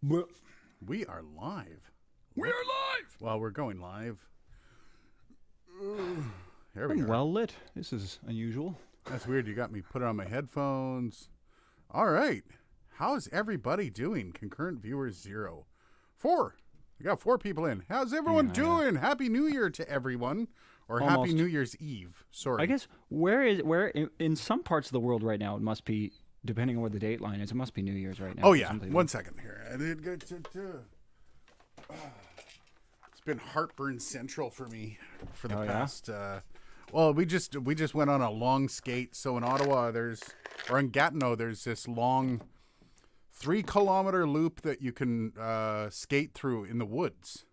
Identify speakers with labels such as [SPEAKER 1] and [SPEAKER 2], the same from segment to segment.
[SPEAKER 1] We are live.
[SPEAKER 2] We are live!
[SPEAKER 1] Well, we're going live. There we
[SPEAKER 2] I'm
[SPEAKER 1] are.
[SPEAKER 2] well lit. This is unusual.
[SPEAKER 1] That's weird. You got me put on my headphones. All right. How's everybody doing? Concurrent viewers 0. 4. We got 4 people in. How's everyone doing? Happy New Year to everyone. Or
[SPEAKER 2] Almost.
[SPEAKER 1] Happy New Year's Eve. Sorry.
[SPEAKER 2] I guess where in some parts of the world right now it must be, depending on where the date line is, it must be New Year's right now.
[SPEAKER 1] Oh, yeah. 1 second here. I did get to. It's been heartburn central for me for the past. Well, we just went on a long skate. So in Ottawa, in Gatineau, there's this long 3-kilometer loop that you can skate through in the woods.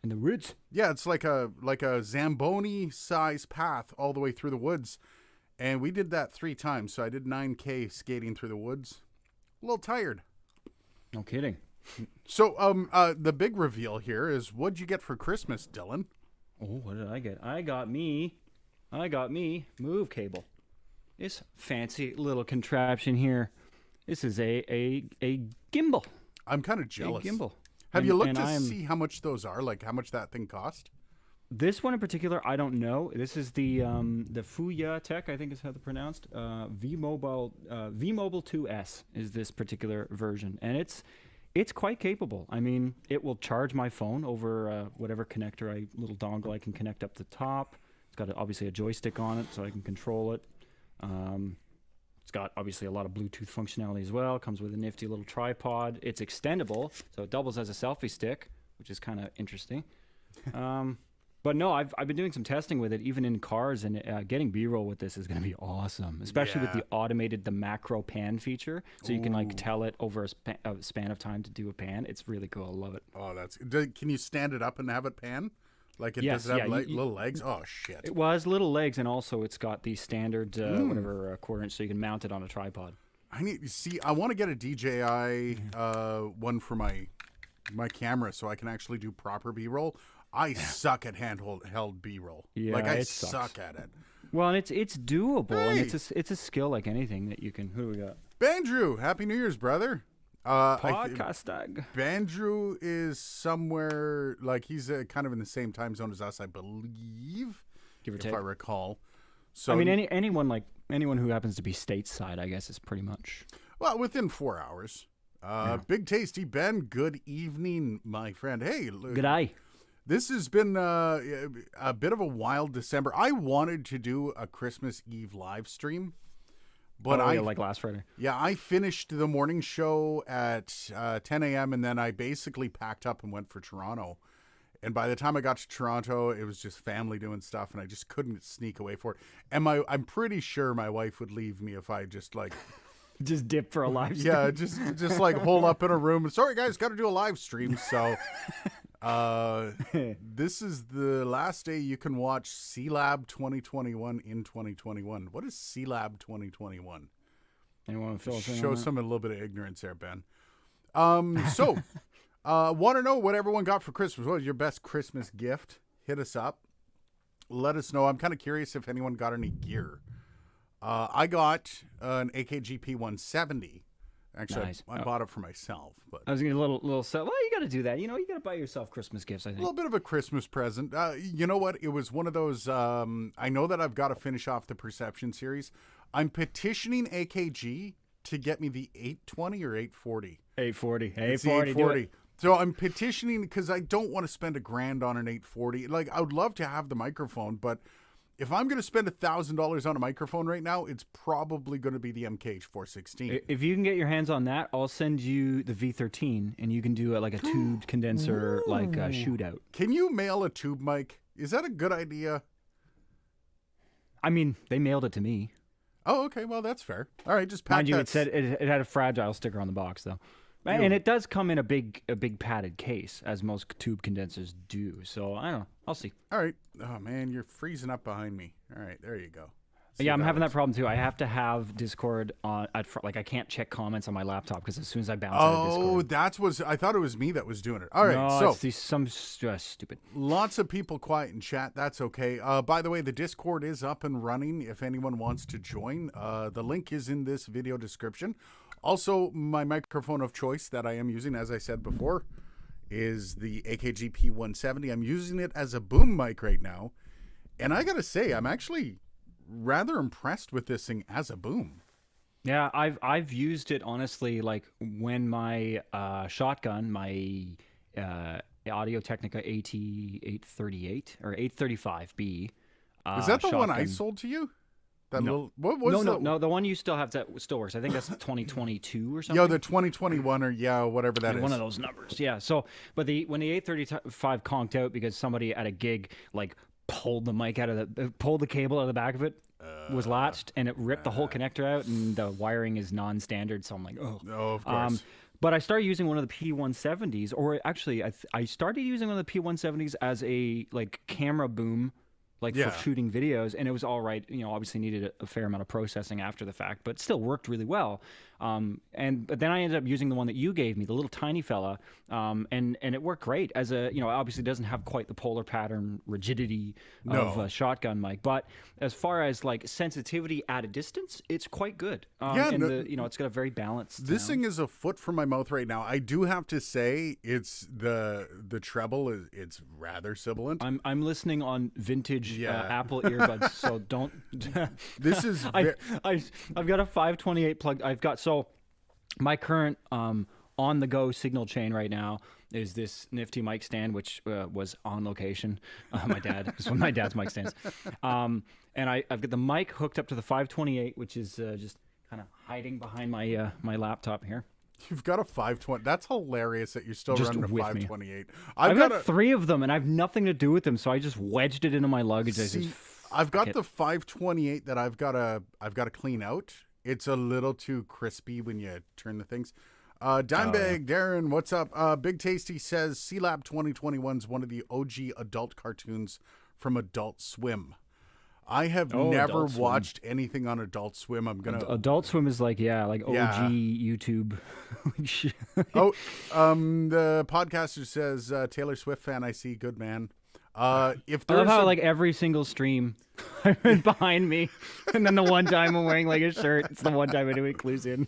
[SPEAKER 2] In the woods?
[SPEAKER 1] Yeah, it's like a Zamboni size path all the way through the woods, and we did that 3 times. So I did 9K skating through the woods. A little tired.
[SPEAKER 2] No kidding.
[SPEAKER 1] So the big reveal here is, what'd you get for Christmas, Dylan?
[SPEAKER 2] Oh, what did I get? I got me move cable. This fancy little contraption here. This is a gimbal.
[SPEAKER 1] I'm kind of jealous.
[SPEAKER 2] A gimbal.
[SPEAKER 1] Have you looked to see how much those are? Like how much that thing cost?
[SPEAKER 2] This one in particular, I don't know. This is the Fuya Tech, I think is how they're pronounced. V-Mobile 2S is this particular version, and it's quite capable. I mean, it will charge my phone over whatever connector, little dongle I can connect up the top. It's got obviously a joystick on it, so I can control it. It's got obviously a lot of Bluetooth functionality as well. Comes with a nifty little tripod. It's extendable, so it doubles as a selfie stick, which is kind of interesting. But no, I've been doing some testing with it, even in cars, and getting B-roll with this is going to be awesome, especially with the macro pan feature. So you can like tell it over a span of time to do a pan. It's really cool. I love it.
[SPEAKER 1] Oh, can you stand it up and have it pan? Like
[SPEAKER 2] Yes,
[SPEAKER 1] does it have
[SPEAKER 2] yeah,
[SPEAKER 1] little legs? Oh shit!
[SPEAKER 2] It was little legs, and also it's got the standard quarter inch, so you can mount it on a tripod.
[SPEAKER 1] I want to get a DJI one for my camera, so I can actually do proper B-roll. I suck at handheld B-roll.
[SPEAKER 2] Yeah,
[SPEAKER 1] I
[SPEAKER 2] sucks.
[SPEAKER 1] suck at it.
[SPEAKER 2] Well, and it's doable,
[SPEAKER 1] Hey!
[SPEAKER 2] and it's a skill like anything that you can. Who do we got?
[SPEAKER 1] Bandrew, Happy New Year's, brother.
[SPEAKER 2] Podcasting.
[SPEAKER 1] Bandrew is somewhere, like he's kind of in the same time zone as us, I believe,
[SPEAKER 2] Give or
[SPEAKER 1] if
[SPEAKER 2] take.
[SPEAKER 1] I recall. So
[SPEAKER 2] I mean, anyone who happens to be stateside, I guess, is pretty much.
[SPEAKER 1] well, within 4 hours. Big Tasty Ben, good evening, my friend. Hey,
[SPEAKER 2] Good eye.
[SPEAKER 1] this has been a bit of a wild December. I wanted to do a Christmas Eve live stream, but
[SPEAKER 2] like last Friday.
[SPEAKER 1] Yeah, I finished the morning show at 10 a.m. and then I basically packed up and went for Toronto. And by the time I got to Toronto, it was just family doing stuff, and I just couldn't sneak away for it. And I'm pretty sure my wife would leave me if I just like,
[SPEAKER 2] Just dip for a live stream.
[SPEAKER 1] yeah, just like hole up in a room. Sorry guys, got to do a live stream. So this is the last day you can watch C-Lab 2021 in 2021. What is C-Lab 2021?
[SPEAKER 2] Anyone want to fill us in
[SPEAKER 1] Show
[SPEAKER 2] on that?
[SPEAKER 1] some a little bit of ignorance there, Ben. So want to know what everyone got for Christmas? What was your best Christmas gift? Hit us up. Let us know. I'm kind of curious if anyone got any gear. I got an AKGP 170. Actually,
[SPEAKER 2] Nice.
[SPEAKER 1] I bought it for myself, but
[SPEAKER 2] I was going to little set. Well, you got to do that. You know, you got to buy yourself Christmas gifts, I
[SPEAKER 1] a
[SPEAKER 2] think.
[SPEAKER 1] little bit of a Christmas present. You know what? It was one of those. I know that I've got to finish off the Perception series. I'm petitioning AKG to get me the 820 or 840.
[SPEAKER 2] 840.
[SPEAKER 1] It's the 840. So I'm petitioning because I don't want to spend $1,000 on an 840. Like, I would love to have the microphone, but if I'm going to spend $1,000 on a microphone right now, it's probably going to be the MKH 416.
[SPEAKER 2] If you can get your hands on that, I'll send you the V13, and you can do it like a tubed condenser, like a shootout.
[SPEAKER 1] Can you mail a tube mic? Is that a good idea?
[SPEAKER 2] I mean, they mailed it to me.
[SPEAKER 1] Oh, okay. Well, that's fair. All right, just pack
[SPEAKER 2] Mind you,
[SPEAKER 1] that.
[SPEAKER 2] it said it had a fragile sticker on the box, though. And it does come in a big padded case, as most tube condensers do. So I don't know. I'll see.
[SPEAKER 1] All right. Oh man, you're freezing up behind me. All right, there you go.
[SPEAKER 2] Yeah, I'm having that problem too. I have to have Discord on at front. Like I can't check comments on my laptop because as soon as I bounce out of Discord.
[SPEAKER 1] I thought it was me that was doing it. All right,
[SPEAKER 2] no,
[SPEAKER 1] so
[SPEAKER 2] it's some stupid.
[SPEAKER 1] lots of people quiet in chat. That's okay. By the way, the Discord is up and running. If anyone wants to join, the link is in this video description. Also, my microphone of choice that I am using, as I said before, is the AKG P170. I'm using it as a boom mic right now. And I got to say, I'm actually rather impressed with this thing as a boom.
[SPEAKER 2] Yeah, I've used it honestly, like when my shotgun, my Audio Technica AT838 or 835B.
[SPEAKER 1] Is that the one I
[SPEAKER 2] shotgun.
[SPEAKER 1] sold to you? That
[SPEAKER 2] No.
[SPEAKER 1] little what was
[SPEAKER 2] No. The one you still have that still works. I think that's 2022 or something.
[SPEAKER 1] Yo, the 2021 or whatever that is.
[SPEAKER 2] One of those numbers. Yeah. So, but when the 835 conked out because somebody at a gig like pulled the mic out of pulled the cable out of the back of it, was latched, and it ripped the whole connector out, and the wiring is non-standard. So I'm like, oh.
[SPEAKER 1] Oh, of course.
[SPEAKER 2] But I started using one of the P170s, or actually, I started using one of the P170s as a like camera boom, like
[SPEAKER 1] Yeah.
[SPEAKER 2] for shooting videos, and it was all right. You know, obviously needed a fair amount of processing after the fact, but still worked really well. But then I ended up using the one that you gave me, the little tiny fella, and it worked great. As a, you know, obviously doesn't have quite the polar pattern rigidity of a shotgun mic, but as far as like sensitivity at a distance, it's quite good. You know, it's got a very balanced.
[SPEAKER 1] This
[SPEAKER 2] sound.
[SPEAKER 1] thing is a foot from my mouth right now. I do have to say, it's the treble is it's rather sibilant.
[SPEAKER 2] I'm listening on vintage
[SPEAKER 1] Yeah.
[SPEAKER 2] Apple earbuds, so don't.
[SPEAKER 1] This is
[SPEAKER 2] I've got a 528 plug. I've got my current on the go signal chain right now is this nifty mic stand, which was on location. My dad is one of my dad's mic stands, and I've got the mic hooked up to the 528, which is just kind of hiding behind my my laptop here.
[SPEAKER 1] You've got a 520. That's hilarious that you're still
[SPEAKER 2] Just
[SPEAKER 1] running a
[SPEAKER 2] with me.
[SPEAKER 1] 528.
[SPEAKER 2] I've got 3 of them, and I have nothing to do with them, so I just wedged it into my luggage.
[SPEAKER 1] I've got the 528 that I've got to clean out. It's a little too crispy when you turn the things. Dimebag, Darren, what's up? Big Tasty says C-Lab 2021 is one of the OG adult cartoons from Adult Swim. I have never watched anything on Adult Swim. I'm gonna.
[SPEAKER 2] Adult Swim is like OG YouTube.
[SPEAKER 1] The podcaster says Taylor Swift fan. I see, good man. If
[SPEAKER 2] I love how like every single stream behind me, and then the one time I'm wearing like a shirt, it's the one time it clues in.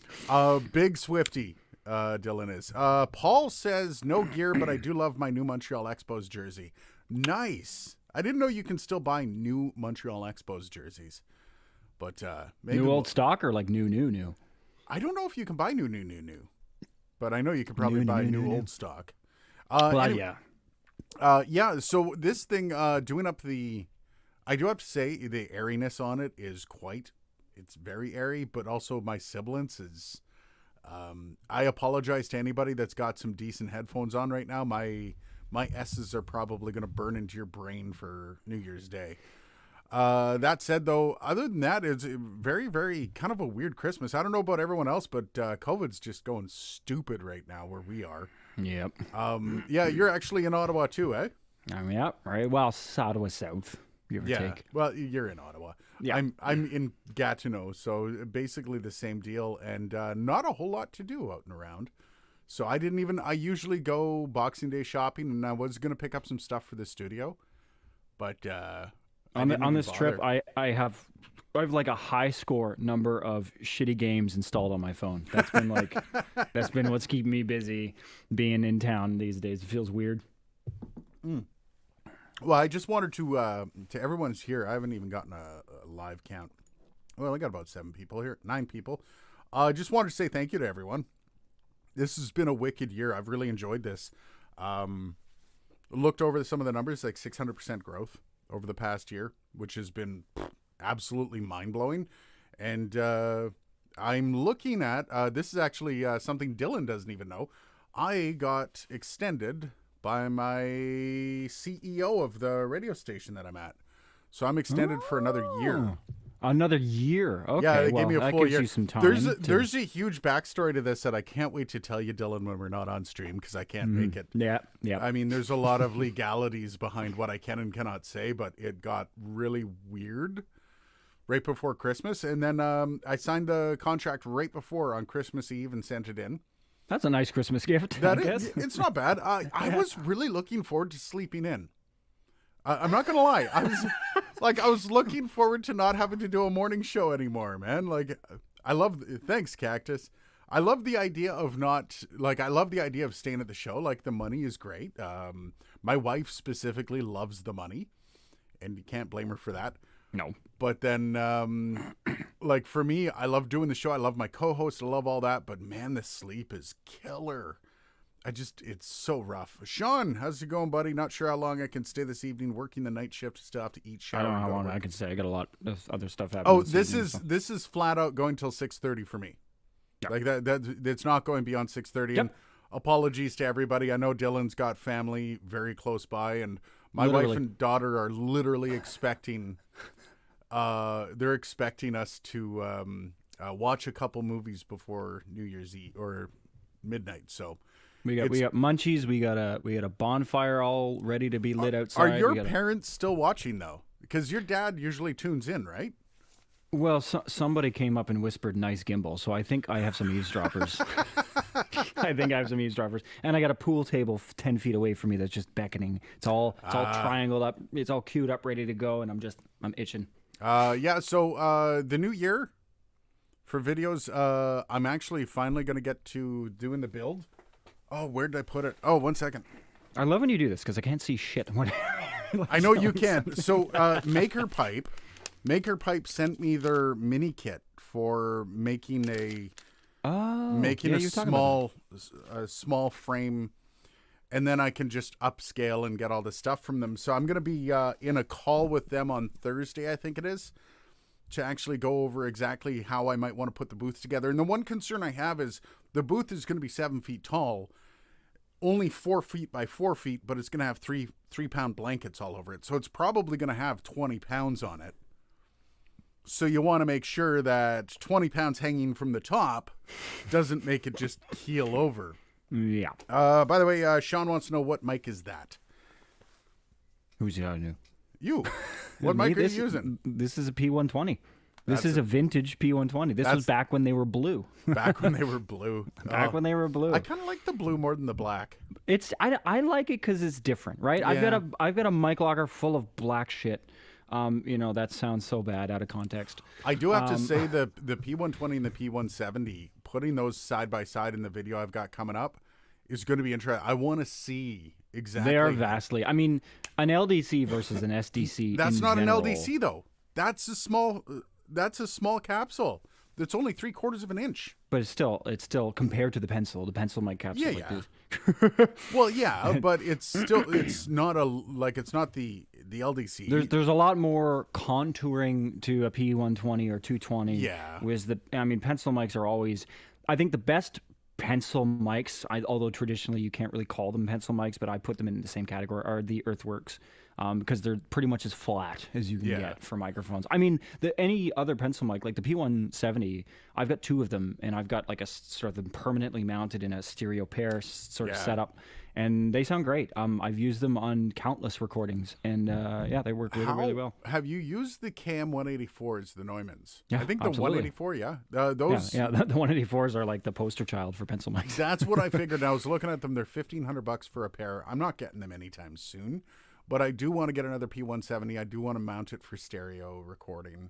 [SPEAKER 1] Big Swifty, Dylan is. Paul says no gear, but I do love my new Montreal Expos jersey. Nice. I didn't know you can still buy new Montreal Expos jerseys, but maybe
[SPEAKER 2] new old stock or like new.
[SPEAKER 1] I don't know if you can buy new, but I know you can probably buy new old stock.
[SPEAKER 2] Yeah.
[SPEAKER 1] So this thing, doing up I do have to say the airiness on it is it's very airy, but also my sibilance is, I apologize to anybody that's got some decent headphones on right now. My S's are probably going to burn into your brain for New Year's Day. That said, though, other than that, it's very, very kind of a weird Christmas. I don't know about everyone else, but COVID's just going stupid right now where we are.
[SPEAKER 2] Yep.
[SPEAKER 1] Yeah, you're actually in Ottawa too, eh?
[SPEAKER 2] Yeah, right. Well, Ottawa South, give or take.
[SPEAKER 1] Well, you're in Ottawa.
[SPEAKER 2] Yeah.
[SPEAKER 1] I'm in Gatineau, so basically the same deal, and not a whole lot to do out and around. So I usually go Boxing Day shopping, and I was going to pick up some stuff for the studio, but
[SPEAKER 2] on this trip, I have like a high score number of shitty games installed on my phone. That's been what's keeping me busy being in town these days. It feels weird.
[SPEAKER 1] Well, I just wanted to everyone's here. I haven't even gotten a live count. Well, I got about 7 people here, 9 people. I just wanted to say thank you to everyone. This has been a wicked year. I've really enjoyed this. Looked over some of the numbers, like 600% growth over the past year, which has been absolutely mind-blowing. And I'm looking at, this is actually something Dylan doesn't even know. I got extended by my CEO of the radio station that I'm at. So I'm extended for another year.
[SPEAKER 2] Another year. Okay.
[SPEAKER 1] Yeah, they gave me a full year.
[SPEAKER 2] You some time
[SPEAKER 1] there's a huge backstory to this that I can't wait to tell you, Dylan, when we're not on stream, because I can't make it.
[SPEAKER 2] Yeah.
[SPEAKER 1] I mean, there's a lot of legalities behind what I can and cannot say, but it got really weird right before Christmas. And then I signed the contract right before on Christmas Eve and sent it in.
[SPEAKER 2] That's a nice Christmas gift.
[SPEAKER 1] It's not bad. I was really looking forward to sleeping in. I'm not gonna lie. I was looking forward to not having to do a morning show anymore, man. Like, thanks, Cactus. I love the idea of not like I love the idea of staying at the show. Like the money is great. My wife specifically loves the money, and you can't blame her for that.
[SPEAKER 2] No.
[SPEAKER 1] But then, like for me, I love doing the show. I love my co-host. I love all that. But man, the sleep is killer. It's so rough. Sean, how's it going, buddy? Not sure how long I can stay this evening working the night shift. Still have to eat, shower.
[SPEAKER 2] I don't know
[SPEAKER 1] and
[SPEAKER 2] how
[SPEAKER 1] go
[SPEAKER 2] long
[SPEAKER 1] work.
[SPEAKER 2] I can say. I got a lot of other stuff happening.
[SPEAKER 1] Oh, this is flat out going till 6:30 for me.
[SPEAKER 2] Yep.
[SPEAKER 1] Like that it's not going beyond 6:30.
[SPEAKER 2] Yep.
[SPEAKER 1] And apologies to everybody. I know Dylan's got family very close by, and my wife
[SPEAKER 2] Literally.
[SPEAKER 1] and daughter are literally expecting. They're expecting us to watch a couple movies before New Year's Eve or midnight. So
[SPEAKER 2] we got munchies. We got a bonfire all ready to be lit outside.
[SPEAKER 1] are your parents still watching though? Because your dad usually tunes in, right?
[SPEAKER 2] Well, somebody came up and whispered "nice gimbal," so I think I have some eavesdroppers. I think I have some eavesdroppers, and I got a pool table 10 feet away from me that's just beckoning. It's all triangled up. It's all queued up, ready to go, and I'm itching.
[SPEAKER 1] Yeah. So the new year for videos, I'm actually finally going to get to doing the build. Oh, where did I put it? Oh, 1 second.
[SPEAKER 2] I love when you do this because I can't see shit.
[SPEAKER 1] I know you can. So Maker Pipe sent me their mini kit for making a small frame, and then I can just upscale and get all the stuff from them. So I'm going to be in a call with them on Thursday, I think it is, to actually go over exactly how I might want to put the booth together. And the one concern I have is the booth is going to be 7 feet tall, only 4 feet by 4 feet, but it's going to have three pound blankets all over it. So it's probably going to have 20 pounds on it. So you want to make sure that 20 pounds hanging from the top doesn't make it just keel over.
[SPEAKER 2] Yeah.
[SPEAKER 1] By the way, Sean wants to know, what mic is that?
[SPEAKER 2] Who's the other new?
[SPEAKER 1] You. What mic are you using?
[SPEAKER 2] This is a P120. This is a vintage P120. This was back when they were blue.
[SPEAKER 1] Back when they were blue.
[SPEAKER 2] When they were blue.
[SPEAKER 1] I kind of like the blue more than the black.
[SPEAKER 2] I like it because it's different, right?
[SPEAKER 1] Yeah.
[SPEAKER 2] I've got a mic locker full of black shit. That sounds so bad out of context.
[SPEAKER 1] I do have to say the P120 and the P170, putting those side by side in the video I've got coming up is going to be interesting. I want to see exactly.
[SPEAKER 2] They are vastly. I mean, an LDC versus an SDC.
[SPEAKER 1] That's not
[SPEAKER 2] general,
[SPEAKER 1] an LDC though. That's a small capsule. That's only 3/4 of an inch.
[SPEAKER 2] But it's still compared to the pencil mic capsule.
[SPEAKER 1] Yeah,
[SPEAKER 2] like
[SPEAKER 1] yeah.
[SPEAKER 2] this.
[SPEAKER 1] Well, yeah, but it's not the LDC.
[SPEAKER 2] There's a lot more contouring to a P120 or 220.
[SPEAKER 1] Yeah.
[SPEAKER 2] Pencil mics are always, I think the best pencil mics, although traditionally you can't really call them pencil mics, but I put them in the same category, are the Earthworks. Because they're pretty much as flat as you can get for microphones. I mean, any other pencil mic, like the P170, I've got two of them, and I've got like a sort of them permanently mounted in a stereo pair sort of setup, and they sound great. I've used them on countless recordings, and they work really, really well.
[SPEAKER 1] Have you used the KM184s, the Neumanns?
[SPEAKER 2] Yeah,
[SPEAKER 1] I think the
[SPEAKER 2] absolutely.
[SPEAKER 1] 184, those.
[SPEAKER 2] The 184s are like the poster child for pencil mics.
[SPEAKER 1] That's what I figured. I was looking at them. They're $1,500 for a pair. I'm not getting them anytime soon. But I do want to get another P170. I do want to mount it for stereo recording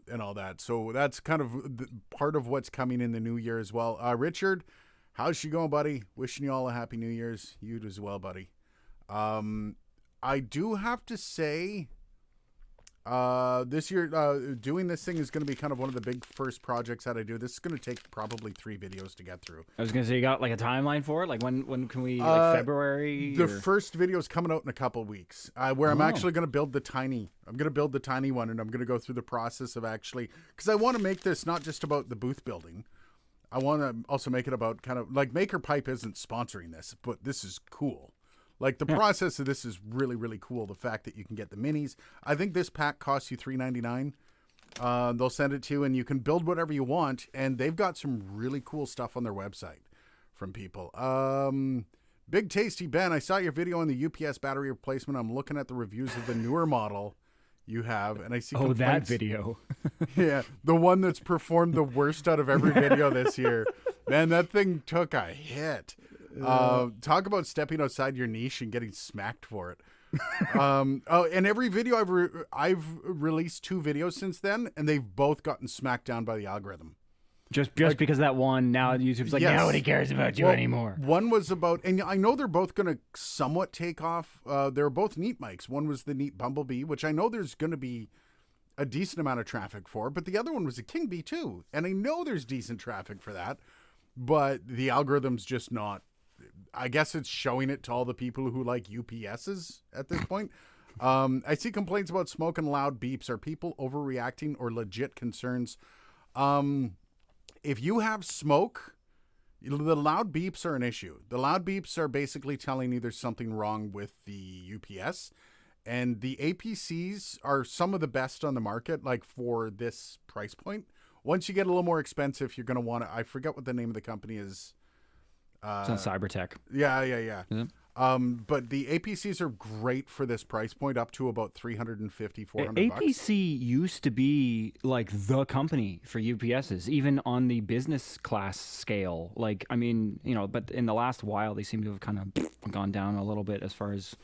[SPEAKER 1] and all that. So that's kind of part of what's coming in the new year as well. Richard, how's she going, buddy? Wishing you all a happy New Year's. You as well, buddy. I do have to say, this year, doing this thing is going to be kind of one of the big first projects that I do. This is going to take probably 3 videos to get through.
[SPEAKER 2] I was going to say, you got like a timeline for it? Like when can we, like February?
[SPEAKER 1] The first video is coming out in a couple weeks, where I'm actually going to build the tiny one, and I'm going to go through the process of actually, because I want to make this not just about the booth building. I want to also make it about kind of like Maker Pipe isn't sponsoring this, but this is cool. Like the process of this is really, really cool. The fact that you can get the minis. I think this pack costs you $3.99. They'll send it to you, and you can build whatever you want. And they've got some really cool stuff on their website from people. Big Tasty Ben, I saw your video on the UPS battery replacement. I'm looking at the reviews of the newer model you have, and I see
[SPEAKER 2] that
[SPEAKER 1] complaints.
[SPEAKER 2] video.
[SPEAKER 1] Yeah, the one that's performed the worst out of every video this year. Man, that thing took a hit. Talk about stepping outside your niche and getting smacked for it. And every video I've released 2 videos since then, and they've both gotten smacked down by the algorithm.
[SPEAKER 2] Just because of that one, now YouTube's like,
[SPEAKER 1] Yes.
[SPEAKER 2] nobody cares about you
[SPEAKER 1] Well,
[SPEAKER 2] anymore.
[SPEAKER 1] One was about, and I know they're both going to somewhat take off. They're both Neat mics. One was the Neat Bumblebee, which I know there's going to be a decent amount of traffic for, but the other one was a King Bee too, and I know there's decent traffic for that, but the algorithm's just not. I guess it's showing it to all the people who like UPSs at this point. I see complaints about smoke and loud beeps. Are people overreacting or legit concerns? If you have smoke, the loud beeps are an issue. The loud beeps are basically telling you there's something wrong with the UPS. And the APCs are some of the best on the market, like for this price point. Once you get a little more expensive, you're going to want to, I forget what the name of the company is.
[SPEAKER 2] It's on Cybertech.
[SPEAKER 1] Yeah.
[SPEAKER 2] Mm-hmm.
[SPEAKER 1] But the APCs are great for this price point, up to about $350, $400.
[SPEAKER 2] APC used to be like the company for UPSs, even on the business class scale. Like, I mean, but in the last while, they seem to have kind of gone down a little bit as far as,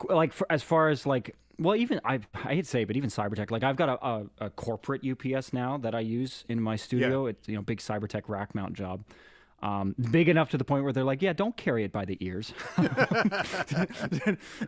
[SPEAKER 2] well, even I hate to say, but even Cybertech, like I've got a corporate UPS now that I use in my studio.
[SPEAKER 1] Yeah.
[SPEAKER 2] It's big Cybertech rack mount job. Big enough to the point where they're like, yeah, don't carry it by the ears.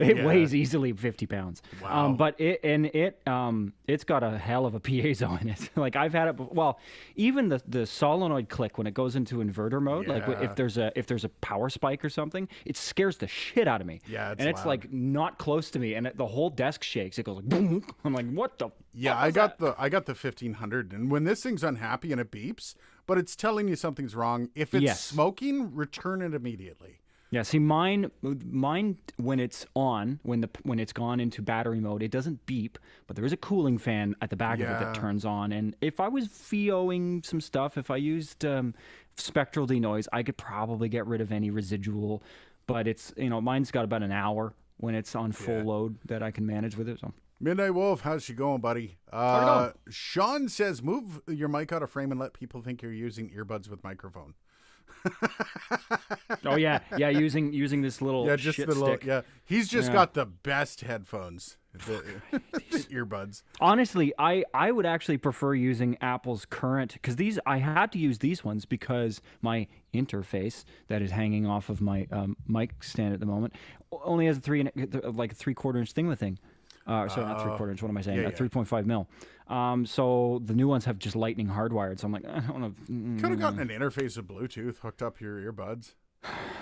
[SPEAKER 2] It weighs easily 50 pounds.
[SPEAKER 1] Wow.
[SPEAKER 2] But it's got a hell of a piezo in it. Like I've had it. Well, even the solenoid click when it goes into inverter mode, like if there's a power spike or something, it scares the shit out of me.
[SPEAKER 1] Yeah, it's
[SPEAKER 2] and it's
[SPEAKER 1] loud.
[SPEAKER 2] like not close to me, and the whole desk shakes. It goes like boom. I'm like, what the?
[SPEAKER 1] Yeah, I got the 1500, and when this thing's unhappy and it beeps, but it's telling you something's wrong. If it's smoking, return it immediately.
[SPEAKER 2] Yeah, see, mine when it's on, when it's gone into battery mode, it doesn't beep, but there is a cooling fan at the back of it that turns on. And if I was VOing some stuff, if I used spectral denoise, I could probably get rid of any residual. But it's mine's got about an hour when it's on full load that I can manage with it. So.
[SPEAKER 1] Midnight Wolf, how's she going, buddy?
[SPEAKER 2] How's it going?
[SPEAKER 1] Sean says, move your mic out of frame and let people think you're using earbuds with microphone.
[SPEAKER 2] Oh yeah, using this little shit stick.
[SPEAKER 1] He's just got the best headphones, the earbuds.
[SPEAKER 2] Honestly, I would actually prefer using Apple's current, because I had to use these ones because my interface that is hanging off of my mic stand at the moment only has a 3/4 inch thing. Sorry, not 3/4 inch. What am I saying? 3.5 mil. So the new ones have just lightning hardwired. So I'm like, I don't want to.
[SPEAKER 1] Could have gotten an interface with Bluetooth hooked up your earbuds.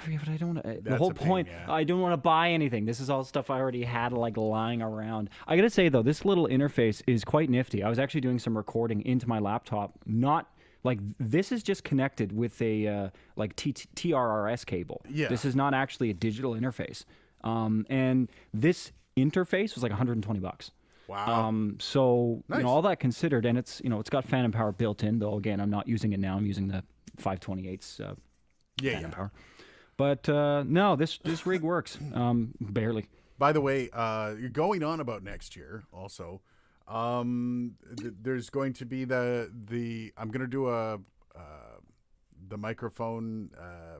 [SPEAKER 2] Yeah, but I don't. The whole point. I don't want to buy anything. This is all stuff I already had like lying around. I gotta say though, this little interface is quite nifty. I was actually doing some recording into my laptop. Not like this is just connected with a TRRS cable.
[SPEAKER 1] Yeah.
[SPEAKER 2] This is not actually a digital interface. And this interface was like $120.
[SPEAKER 1] Wow.
[SPEAKER 2] So
[SPEAKER 1] nice.
[SPEAKER 2] all that considered, and it's it's got phantom power built in, though again I'm not using it now. I'm using the 528s phantom power. But no, this rig works. Barely.
[SPEAKER 1] By the way, you're going on about next year also. There's going to be the I'm going to do the microphone,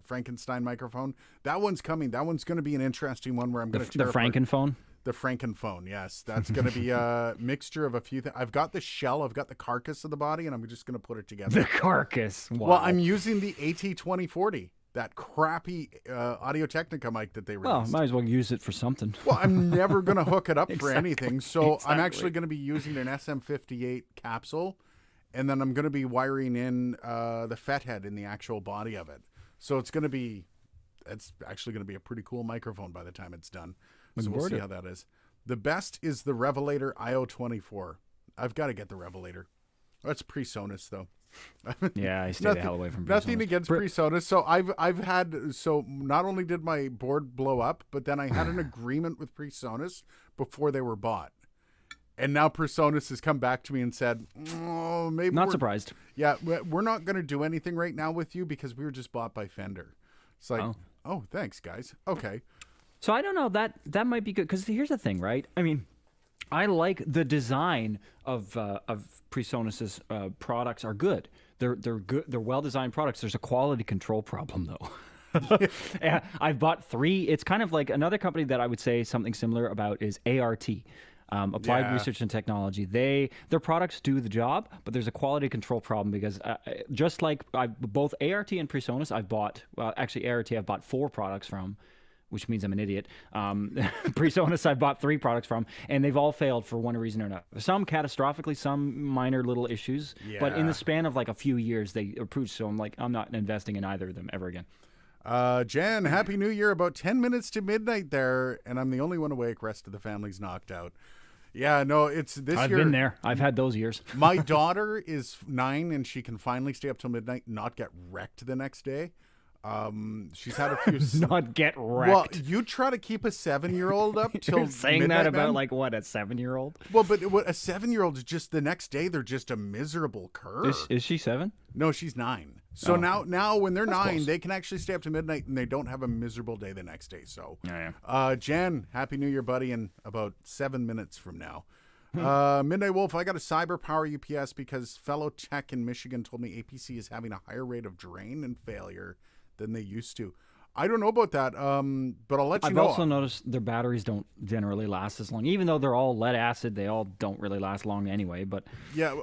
[SPEAKER 1] Frankenstein microphone. That one's coming. That one's going to be an interesting one where I'm going to
[SPEAKER 2] the Frankenphone.
[SPEAKER 1] The Frankenphone, yes. That's going to be a mixture of a few things. I've got the shell, I've got the carcass of the body, and I'm just going to put it together.
[SPEAKER 2] The carcass. Wow.
[SPEAKER 1] Well, I'm using the AT2040, that crappy Audio-Technica mic that they released.
[SPEAKER 2] Well, might as well use it for something.
[SPEAKER 1] Well, I'm never going to hook it up for anything, so
[SPEAKER 2] Exactly.
[SPEAKER 1] I'm actually going to be using an SM58 capsule, and then I'm going to be wiring in the FET head in the actual body of it. So it's actually going to be a pretty cool microphone by the time it's done. So we'll see how that is. The best is the Revelator IO24. I've got to get the Revelator. That's PreSonus though.
[SPEAKER 2] Yeah, I stay the hell away from PreSonus.
[SPEAKER 1] Nothing against PreSonus. So so not only did my board blow up, but then I had an agreement with PreSonus before they were bought. And now PreSonus has come back to me and said, "Oh, maybe
[SPEAKER 2] not surprised.
[SPEAKER 1] Yeah, we're not going to do anything right now with you because we were just bought by Fender." It's like, oh thanks guys. Okay.
[SPEAKER 2] So I don't know, that might be good, because here's the thing, right? I mean, I like the design of PreSonus's products are good. They're good. They're well designed products. There's a quality control problem though. I've bought 3. It's kind of like another company that I would say something similar about is ART. Applied Research and Technology. Their products do the job, but there's a quality control problem because just like both ART and PreSonus, I've bought. Well, actually, ART I've bought 4 products from, which means I'm an idiot. PreSonus I've bought 3 products from, and they've all failed for one reason or another. Some catastrophically, some minor little issues, but in the span of like a few years, they improved. So I'm not investing in either of them ever again.
[SPEAKER 1] Jan, Happy New Year. About 10 minutes to midnight there, and I'm the only one awake. Rest of the family's knocked out. Yeah, no, it's this
[SPEAKER 2] I've
[SPEAKER 1] year.
[SPEAKER 2] been there. I've had those years.
[SPEAKER 1] My daughter is 9, and she can finally stay up till midnight, not get wrecked the next day. She's had a few.
[SPEAKER 2] Not get wrecked.
[SPEAKER 1] Well, you try to keep a 7-year-old up till
[SPEAKER 2] You're saying
[SPEAKER 1] midnight,
[SPEAKER 2] that about
[SPEAKER 1] man?
[SPEAKER 2] like what, a 7-year-old?
[SPEAKER 1] Well, but what, a 7-year-old is just the next day. They're just a miserable cur.
[SPEAKER 2] Is she 7?
[SPEAKER 1] No, she's 9. So now when they're 9,
[SPEAKER 2] close.
[SPEAKER 1] they can actually stay up to midnight and they don't have a miserable day the next day. So,
[SPEAKER 2] Yeah.
[SPEAKER 1] Jan, Happy New Year, buddy, in about 7 minutes from now. Midnight Wolf, I got a cyber power UPS because fellow tech in Michigan told me APC is having a higher rate of drain and failure than they used to. I don't know about that, but I'll let you
[SPEAKER 2] I've
[SPEAKER 1] know.
[SPEAKER 2] also noticed their batteries don't generally last as long. Even though they're all lead acid, they all don't really last long anyway. But
[SPEAKER 1] Yeah,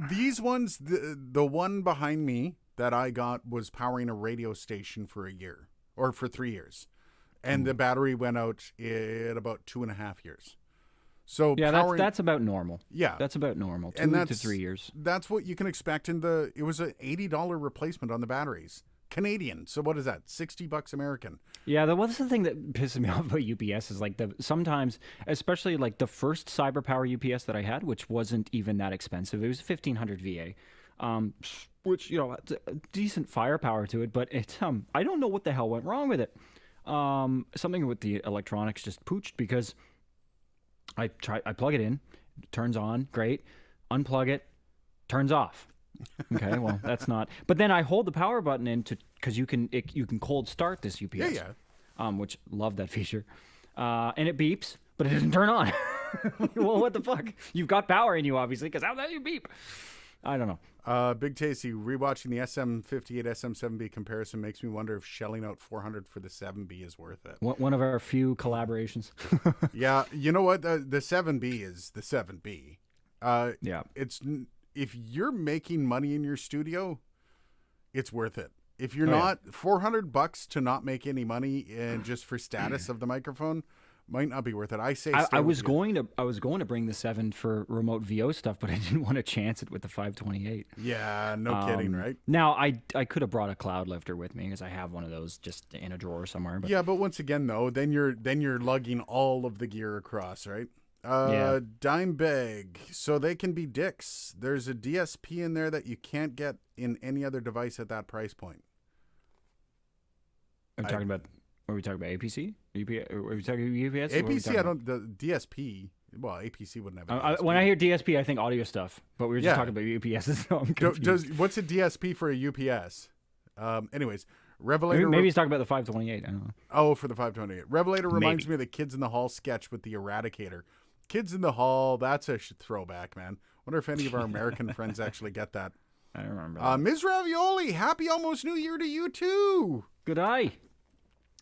[SPEAKER 1] these ones, the one behind me that I got was powering a radio station for a year or for 3 years, and the battery went out in about 2.5 years. So
[SPEAKER 2] yeah,
[SPEAKER 1] powering,
[SPEAKER 2] that's about normal.
[SPEAKER 1] Yeah.
[SPEAKER 2] That's about normal. 2
[SPEAKER 1] And
[SPEAKER 2] to 3 years.
[SPEAKER 1] That's what you can expect in it was an $80 replacement on the batteries. Canadian. So what is that? $60 American.
[SPEAKER 2] Yeah, what's the thing that pisses me off about UPS is like sometimes, especially like the first CyberPower UPS that I had, which wasn't even that expensive. It was 1500 VA, which had a decent firepower to it, but it I don't know what the hell went wrong with it. Something with the electronics just pooched because I plug it in, turns on, great, unplug it, turns off. Okay, well that's not. But then I hold the power button in because you can cold start this UPS.
[SPEAKER 1] Yeah.
[SPEAKER 2] Which love that feature, and it beeps, but it doesn't turn on. Well, what the fuck? You've got power in you, obviously, because how the hell you beep? I don't know.
[SPEAKER 1] Big Tasty, rewatching the SM58 SM7B comparison makes me wonder if shelling out $400 for the 7B is worth it.
[SPEAKER 2] One of our few collaborations.
[SPEAKER 1] Yeah, you know what? The 7B is the 7B.
[SPEAKER 2] Yeah.
[SPEAKER 1] If you're making money in your studio, it's worth it. If you're not, $400 to not make any money and just for status of the microphone might not be worth it. I say
[SPEAKER 2] I was going to bring the 7 for remote VO stuff, but I didn't want to chance it with the 528.
[SPEAKER 1] Yeah, no kidding, right?
[SPEAKER 2] Now I could have brought a cloud lifter with me because I have one of those just in a drawer somewhere. But
[SPEAKER 1] Yeah, but once again though, then you're lugging all of the gear across, right? Dime bag, so they can be dicks. There's a DSP in there that you can't get in any other device at that price point.
[SPEAKER 2] Are we talking about APC? Are we talking UPS?
[SPEAKER 1] APC, the DSP. Well, APC wouldn't have. A DSP.
[SPEAKER 2] When I hear DSP, I think audio stuff. But we were just talking about UPS. So I'm confused.
[SPEAKER 1] What's a DSP for a UPS? Anyways, Revelator.
[SPEAKER 2] Maybe he's talking about the 528. I don't know.
[SPEAKER 1] Oh, for the 528. Revelator reminds me of the Kids in the Hall sketch with the Eradicator. Kids in the Hall, that's a throwback, man. Wonder if any of our American friends actually get that.
[SPEAKER 2] I don't remember.
[SPEAKER 1] Ms. Ravioli, happy almost New Year to you too.
[SPEAKER 2] Good eye.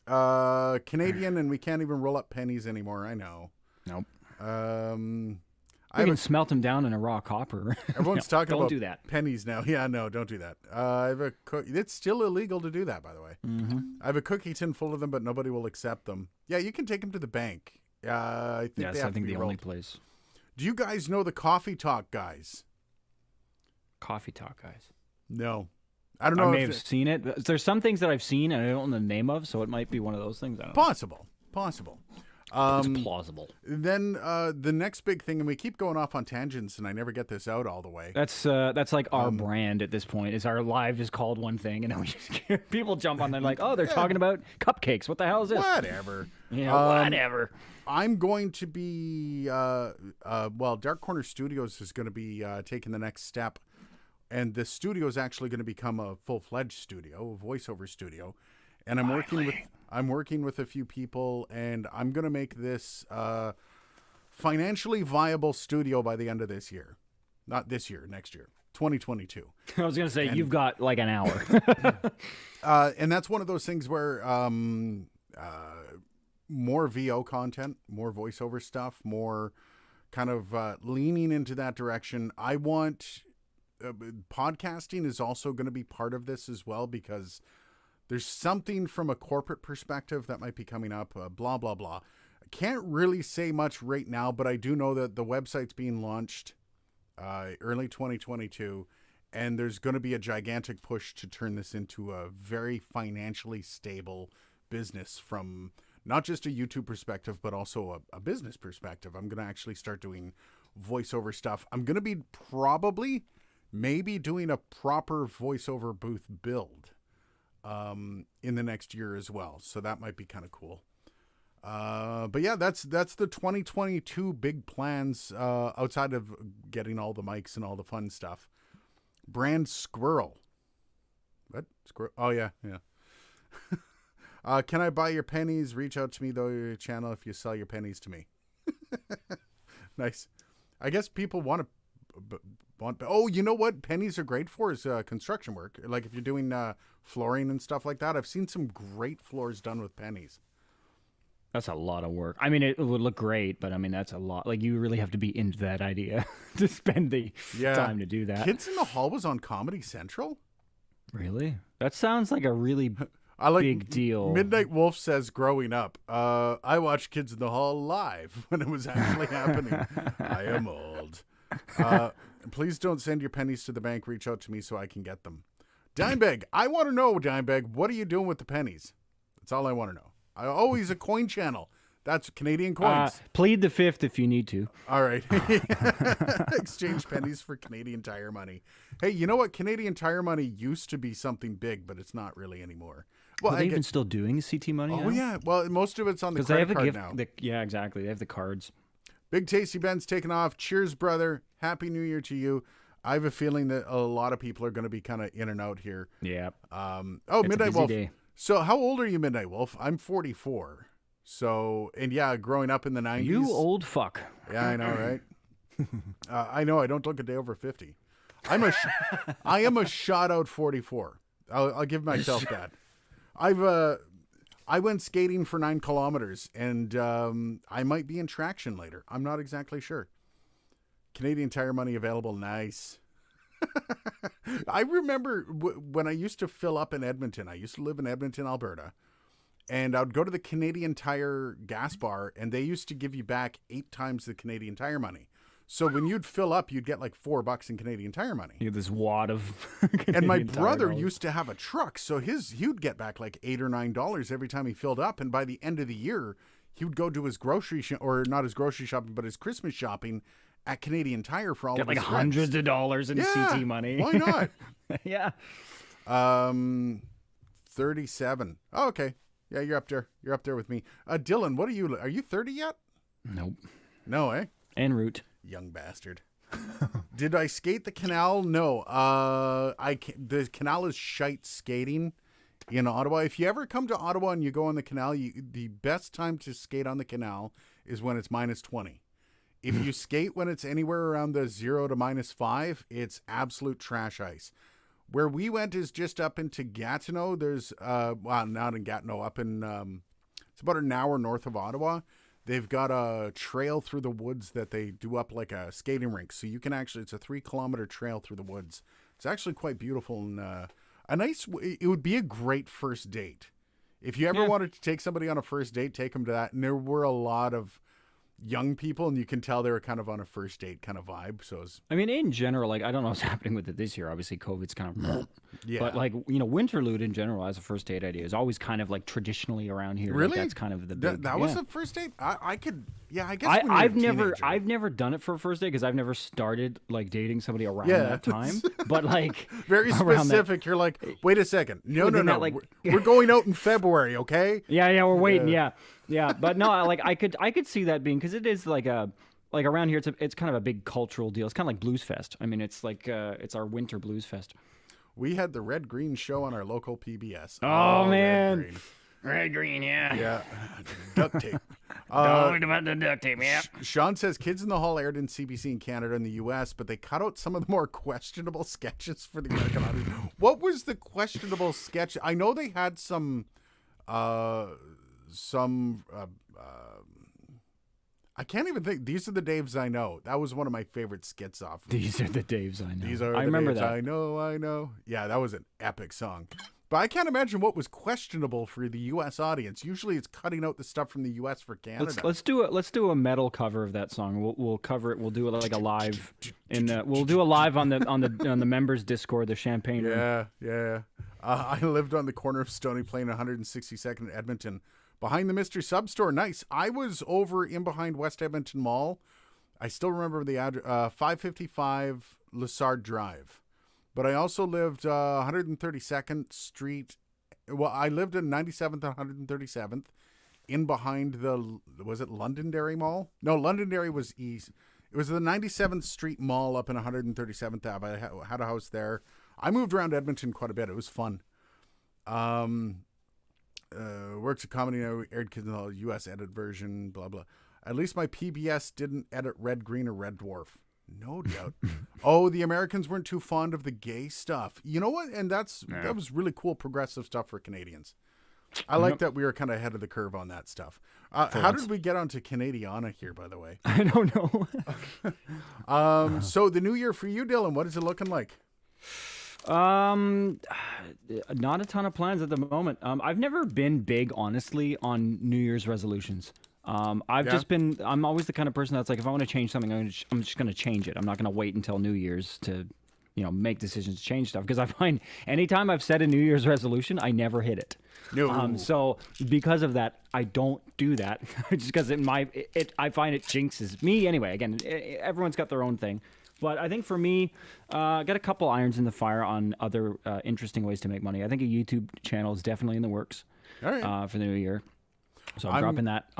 [SPEAKER 1] Canadian, and we can't even roll up pennies anymore. I know.
[SPEAKER 2] Nope.
[SPEAKER 1] I
[SPEAKER 2] can smelt them down in a raw copper.
[SPEAKER 1] Everyone's talking about
[SPEAKER 2] do that.
[SPEAKER 1] pennies now. Yeah, no, don't do that. I have a it's still illegal to do that, by the way. Mm-hmm. I have a cookie tin full of them, but nobody will accept them. Yeah, you can take them to the bank. I think
[SPEAKER 2] yes,
[SPEAKER 1] they have
[SPEAKER 2] I think
[SPEAKER 1] to be
[SPEAKER 2] the
[SPEAKER 1] rolled.
[SPEAKER 2] only place.
[SPEAKER 1] Do you guys know the Coffee Talk guys?
[SPEAKER 2] Coffee Talk guys.
[SPEAKER 1] No. I don't know.
[SPEAKER 2] I may have seen it. There's some things that I've seen and I don't know the name of, so it might be one of those things. I don't know.
[SPEAKER 1] Possible.
[SPEAKER 2] It's plausible.
[SPEAKER 1] Then the next big thing, and we keep going off on tangents, and I never get this out all the way.
[SPEAKER 2] That's like our brand at this point. Is our live is called one thing, and then we just people jump on there like, oh, they're talking about cupcakes. What the hell is this?
[SPEAKER 1] Whatever.
[SPEAKER 2] Yeah, whatever.
[SPEAKER 1] I'm going to be Dark Corner Studios is going to be taking the next step, and the studio is actually going to become a full-fledged studio, a voiceover studio, and I'm working with a few people, and I'm going to make this financially viable studio by the end of this year. Not this year, next year, 2022.
[SPEAKER 2] I was going to say, you've got like an hour.
[SPEAKER 1] And that's one of those things where more VO content, more voiceover stuff, more kind of leaning into that direction. I want podcasting is also going to be part of this as well, because there's something from a corporate perspective that might be coming up, blah, blah, blah. I can't really say much right now, but I do know that the website's being launched early 2022, and there's going to be a gigantic push to turn this into a very financially stable business from not just a YouTube perspective, but also a business perspective. I'm going to actually start doing voiceover stuff. I'm going to be maybe doing a proper voiceover booth build in the next year as well. So that might be kind of cool. But yeah, that's the 2022 big plans outside of getting all the mics and all the fun stuff. Brand Squirrel. What? Squirrel? Oh, yeah. Can I buy your pennies? Reach out to me, though, your channel if you sell your pennies to me. Nice. I guess people want. Oh, you know what pennies are great for is construction work. Like if you're doing flooring and stuff like that. I've seen some great floors done with pennies.
[SPEAKER 2] That's a lot of work. I mean, it would look great, but I mean, that's a lot. Like, you really have to be into that idea to spend the time to do that.
[SPEAKER 1] Kids in the Hall was on Comedy Central?
[SPEAKER 2] Really? That sounds like a really big deal.
[SPEAKER 1] Midnight Wolf says, growing up, I watched Kids in the Hall live when it was actually happening. I am old. Please don't send your pennies to the bank. Reach out to me so I can get them. Dimebag, I want to know, Dimebag, what are you doing with the pennies? That's all I want to know. He's a coin channel. That's Canadian coins.
[SPEAKER 2] Plead the fifth if you need to.
[SPEAKER 1] All right. Exchange pennies for Canadian Tire money. Hey, you know what? Canadian Tire money used to be something big, but it's not really anymore.
[SPEAKER 2] Well, are they even still doing CT money now?
[SPEAKER 1] Oh, yeah. Well, most of it's on the credit card now.
[SPEAKER 2] Yeah, exactly. They have the cards.
[SPEAKER 1] Big Tasty Ben's taking off. Cheers, brother. Happy New Year to you. I have a feeling that a lot of people are going to be kind of in and out here.
[SPEAKER 2] Yeah.
[SPEAKER 1] It's Midnight Wolf.
[SPEAKER 2] Day.
[SPEAKER 1] So how old are you, Midnight Wolf? I'm 44. So, and yeah, growing up in the 90s.
[SPEAKER 2] You old fuck.
[SPEAKER 1] Yeah, I know, right? I know. I don't look a day over 50. I am a shot out 44. I'll give myself that. I went skating for 9 kilometers, and I might be in traction later. I'm not exactly sure. Canadian Tire money available. Nice. I remember when I used to fill up in Edmonton. I used to live in Edmonton, Alberta, and I would go to the Canadian Tire gas bar, and they used to give you back 8 times the Canadian Tire money. So when you'd fill up, you'd get like $4 in Canadian Tire money.
[SPEAKER 2] You had this wad of
[SPEAKER 1] and my brother used to have a truck, so he'd get back like $8 or $9 every time he filled up. And by the end of the year, he would go do his or not his grocery shopping, but his Christmas shopping at Canadian Tire for all of his friends.
[SPEAKER 2] Hundreds of dollars in CT money.
[SPEAKER 1] Why not?
[SPEAKER 2] Yeah.
[SPEAKER 1] 37. Oh, okay. Yeah, you're up there. You're up there with me. Dylan, what are you 30 yet?
[SPEAKER 2] Nope.
[SPEAKER 1] No, eh?
[SPEAKER 2] En route.
[SPEAKER 1] Young bastard. Did I skate the canal? No. The canal is shite skating in Ottawa. If you ever come to Ottawa and you go on the canal, the best time to skate on the canal is when it's -20. If you skate when it's anywhere around the 0 to -5, it's absolute trash ice. Where we went is just up into Gatineau. There's, not in Gatineau, up in, it's about an hour north of Ottawa. They've got a trail through the woods that they do up like a skating rink. So you can actually, it's a 3-kilometer trail through the woods. It's actually quite beautiful and it would be a great first date. If you ever wanted to take somebody on a first date, take them to that. And there were a lot of young people, and you can tell they were kind of on a first date kind of vibe. So
[SPEAKER 2] I mean, in general, like, I don't know what's happening with it this year. Obviously, COVID's kind of but like, Winterlude in general as a first date idea is always kind of like traditionally around here.
[SPEAKER 1] Really?
[SPEAKER 2] Like, that's kind of the big,
[SPEAKER 1] that was a first date. I guess
[SPEAKER 2] I've never done it for a first date because I've never started like dating somebody around that time. But like
[SPEAKER 1] very specific. You're like, wait a second, no,
[SPEAKER 2] like,
[SPEAKER 1] we're going out in February, okay?
[SPEAKER 2] Yeah, we're waiting. Yeah, but no, like I could see that being, because it is like around here it's kind of a big cultural deal. It's kind of like Blues Fest. I mean, it's like it's our winter Blues Fest.
[SPEAKER 1] We had the Red Green show on our local PBS.
[SPEAKER 2] Oh man, Red Green, yeah.
[SPEAKER 1] Yeah, duct tape.
[SPEAKER 2] Don't about the duct tape, yeah.
[SPEAKER 1] Sean says Kids in the Hall aired in CBC in Canada and the U.S., but they cut out some of the more questionable sketches for the American audience. What was the questionable sketch? I know they had some I can't even think. These are the Daves I know. That was one of my favorite skits off.
[SPEAKER 2] These are the Daves I know.
[SPEAKER 1] These are
[SPEAKER 2] I
[SPEAKER 1] the
[SPEAKER 2] remember
[SPEAKER 1] Daves
[SPEAKER 2] that.
[SPEAKER 1] I know. Yeah, that was an epic song. But I can't imagine what was questionable for the U.S. audience. Usually, it's cutting out the stuff from the U.S. for Canada.
[SPEAKER 2] Let's do a metal cover of that song. We'll cover it. We'll do it like a live we'll do a live on the members Discord, the Champagne Room.
[SPEAKER 1] Yeah. I lived on the corner of Stony Plain, 162nd in Edmonton, behind the Mystery Sub Store. Nice. I was over in behind West Edmonton Mall. I still remember the address, 555 Lessard Drive. But I also lived 132nd Street. Well, I lived in 97th and 137th in behind was it Londonderry Mall? No, Londonderry was east. It was the 97th Street Mall up in 137th Ave. I had a house there. I moved around Edmonton quite a bit. It was fun. Works of comedy, aired kids in the U.S. edit version, blah, blah. At least my PBS didn't edit Red, Green, or Red Dwarf. No doubt. Oh, the Americans weren't too fond of the gay stuff. You know what? And that was really cool progressive stuff for Canadians. I like that we were kind of ahead of the curve on that stuff. How did we get onto Canadiana here, by the way?
[SPEAKER 2] I don't know.
[SPEAKER 1] So the new year for you, Dylan, what is it looking like?
[SPEAKER 2] Not a ton of plans at the moment. I've never been big, honestly, on New Year's resolutions. I'm always the kind of person that's like, if I want to change something, I'm just going to change it. I'm not going to wait until New Year's to, make decisions to change stuff. Because I find anytime I've set a New Year's resolution, I never hit it.
[SPEAKER 1] No.
[SPEAKER 2] So because of that, I don't do that. Just because I find it jinxes me anyway. Again, everyone's got their own thing. But I think for me, got a couple irons in the fire on other interesting ways to make money. I think a YouTube channel is definitely in the works for the new year. So I'm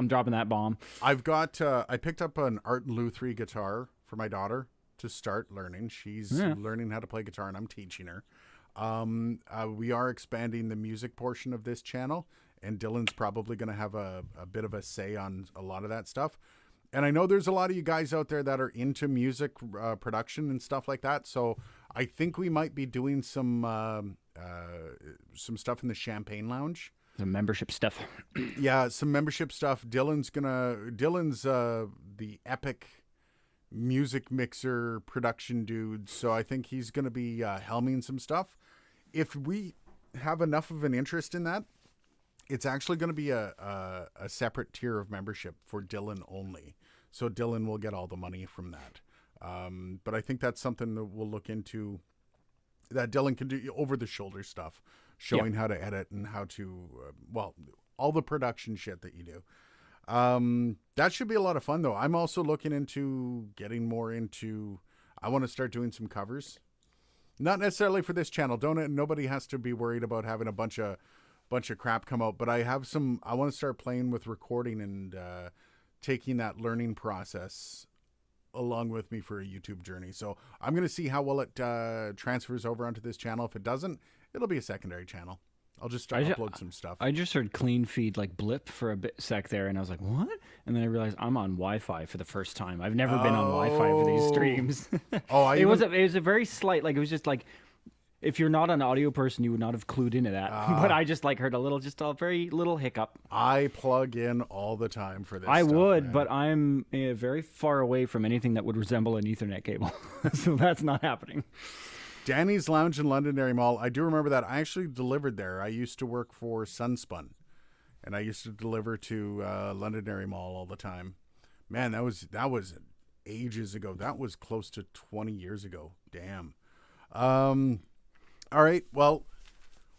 [SPEAKER 2] dropping that bomb.
[SPEAKER 1] I've got I picked up an Art and Lou 3 guitar for my daughter to start learning. She's learning how to play guitar and I'm teaching her. We are expanding the music portion of this channel, and Dylan's probably going to have a bit of a say on a lot of that stuff. And I know there's a lot of you guys out there that are into music production and stuff like that. So I think we might be doing some stuff in the Champagne Lounge.
[SPEAKER 2] The membership stuff.
[SPEAKER 1] Yeah, some membership stuff. Dylan's the epic music mixer production dude. So I think he's gonna be helming some stuff. If we have enough of an interest in that, it's actually going to be a separate tier of membership for Dylan only. So Dylan will get all the money from that. But I think that's something that we'll look into, that Dylan can do over the shoulder stuff, showing how to edit and how to, all the production shit that you do. That should be a lot of fun though. I'm also looking into getting more into, I want to start doing some covers. Not necessarily for this channel. Nobody has to be worried about having a bunch of crap come out, but I want to start playing with recording and taking that learning process along with me for a YouTube journey. So I'm going to see how well it transfers over onto this channel. If it doesn't, it'll be a secondary channel. I'll just start upload some stuff.
[SPEAKER 2] I just heard clean feed like blip for a sec there, and I was like, what? And then I realized I'm on Wi-Fi for the first time. I've never been on Wi-Fi for these streams. It was a very slight, like, it was just like, if you're not an audio person, you would not have clued into that. But I just heard a very little hiccup.
[SPEAKER 1] I plug in all the time for this.
[SPEAKER 2] I would,
[SPEAKER 1] man.
[SPEAKER 2] But I'm very far away from anything that would resemble an Ethernet cable. So that's not happening.
[SPEAKER 1] Danny's Lounge in Londonderry Mall. I do remember that. I actually delivered there. I used to work for Sunspun, and I used to deliver to Londonderry Mall all the time. Man, that was ages ago. That was close to 20 years ago. Damn. All right. Well,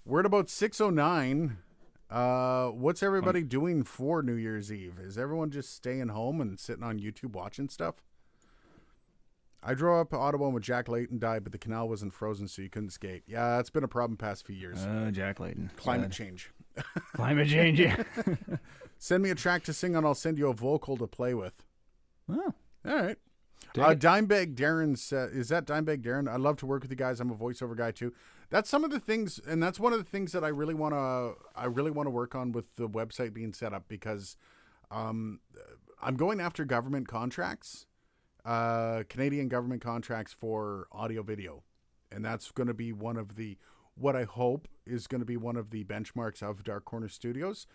[SPEAKER 1] we're at about 6:09. What's everybody doing for New Year's Eve? Is everyone just staying home and sitting on YouTube watching stuff? I drove up Ottawa when Jack Layton died, but the canal wasn't frozen, so you couldn't skate. Yeah, that's been a problem past few years.
[SPEAKER 2] Jack Layton.
[SPEAKER 1] Climate change.
[SPEAKER 2] Climate change, yeah.
[SPEAKER 1] Send me a track to sing on. I'll send you a vocal to play with.
[SPEAKER 2] Oh.
[SPEAKER 1] All right. Dimebag Darren said, is that Dimebag Darren? I'd love to work with you guys. I'm a voiceover guy too. That's some of the things, and that's one of the things that I really want to work on with the website being set up, because I'm going after government contracts, Canadian government contracts for audio video. And that's going to be what I hope is going to be one of the benchmarks of Dark Corner Studios.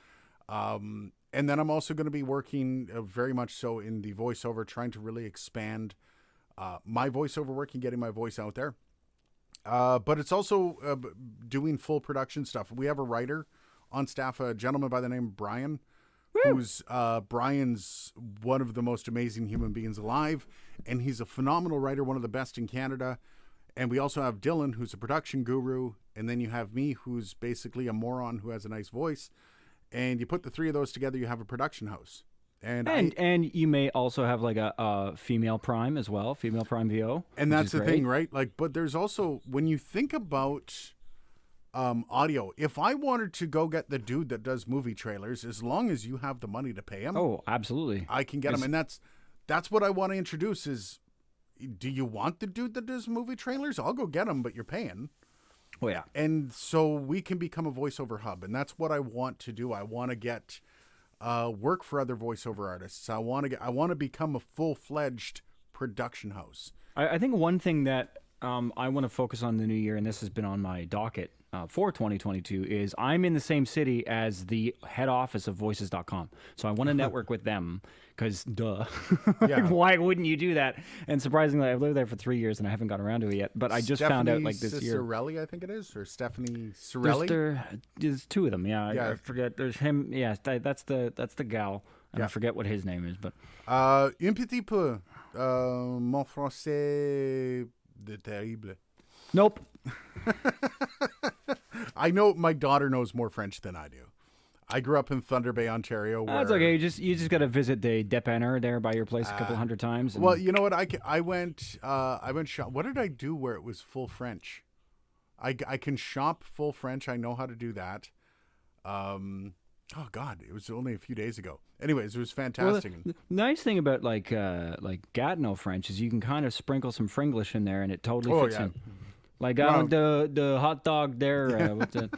[SPEAKER 1] And then I'm also going to be working very much so in the voiceover, trying to really expand my voiceover work and getting my voice out there. But it's also doing full production stuff. We have a writer on staff, a gentleman by the name of Brian, who's Brian's one of the most amazing human beings alive. And he's a phenomenal writer, one of the best in Canada. And we also have Dylan, who's a production guru. And then you have me, who's basically a moron who has a nice voice. And you put the three of those together, you have a production house. And
[SPEAKER 2] you may also have like a female prime as well, female prime VO.
[SPEAKER 1] And that's the thing, right? Like, but there's also, when you think about audio, if I wanted to go get the dude that does movie trailers, as long as you have the money to pay him,
[SPEAKER 2] oh, absolutely,
[SPEAKER 1] I can get him. And that's what I want to introduce is, do you want the dude that does movie trailers? I'll go get him, but you're paying.
[SPEAKER 2] Oh yeah.
[SPEAKER 1] And so we can become a voiceover hub, and that's what I want to do. I want to get work for other voiceover artists. I want to become a full-fledged production house.
[SPEAKER 2] I think one thing that I want to focus on in the new year, and this has been on my docket for 2022, is I'm in the same city as the head office of voices.com. So I want to network with them because, duh.
[SPEAKER 1] Yeah.
[SPEAKER 2] Why wouldn't you do that? And surprisingly, I've lived there for 3 years and I haven't gotten around to it yet. But I just found out like this year.
[SPEAKER 1] Cicerelli, I think it is, or Stephanie Cirelli.
[SPEAKER 2] There's two of them. Yeah,
[SPEAKER 1] Yeah.
[SPEAKER 2] I forget. There's him. Yeah, that's the gal. And I forget what his name is. But
[SPEAKER 1] un petit peu. Mon français de terrible.
[SPEAKER 2] Nope.
[SPEAKER 1] I know my daughter knows more French than I do. I grew up in Thunder Bay, Ontario.
[SPEAKER 2] That's okay. You just got to visit the dépanneur there by your place a couple hundred times. And...
[SPEAKER 1] Well, you know what? I went shop. What did I do where it was full French? I can shop full French. I know how to do that. Oh God, it was only a few days ago. Anyways, it was fantastic.
[SPEAKER 2] Well, the nice thing about like Gatineau French is you can kind of sprinkle some Fringlish in there and it totally fits in. Like the hot dog there. What's that?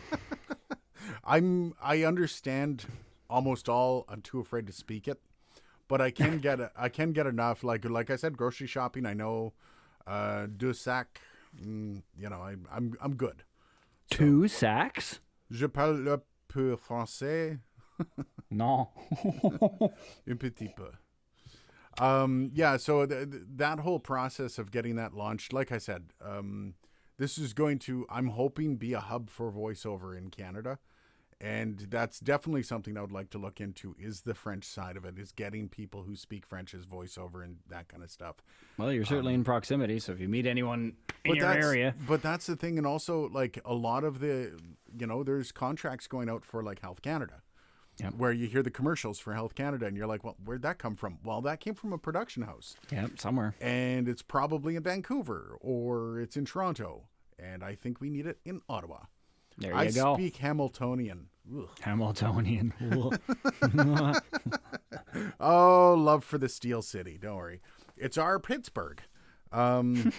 [SPEAKER 1] I understand almost all. I'm too afraid to speak it, but I can get enough. Like I said, grocery shopping. I know deux sacs. You know, I'm good.
[SPEAKER 2] So, 2 sacks?
[SPEAKER 1] Je parle un peu français.
[SPEAKER 2] Non.
[SPEAKER 1] Un petit peu. Yeah. So that whole process of getting that launched, like I said, this is going to, I'm hoping, be a hub for voiceover in Canada. And that's definitely something I would like to look into, is the French side of it, is getting people who speak French as voiceover and that kind of stuff.
[SPEAKER 2] Well, you're certainly in proximity, so if you meet anyone in your area.
[SPEAKER 1] But that's the thing. And also, like, a lot of the, there's contracts going out for, like, Health Canada. Yep. Where you hear the commercials for Health Canada and you're like, well, where'd that come from? Well, that came from a production house.
[SPEAKER 2] Yeah, somewhere.
[SPEAKER 1] And it's probably in Vancouver or it's in Toronto. And I think we need it in Ottawa.
[SPEAKER 2] There you go.
[SPEAKER 1] I speak Hamiltonian. Ugh.
[SPEAKER 2] Hamiltonian.
[SPEAKER 1] Oh, love for the Steel City. Don't worry. It's our Pittsburgh. I'm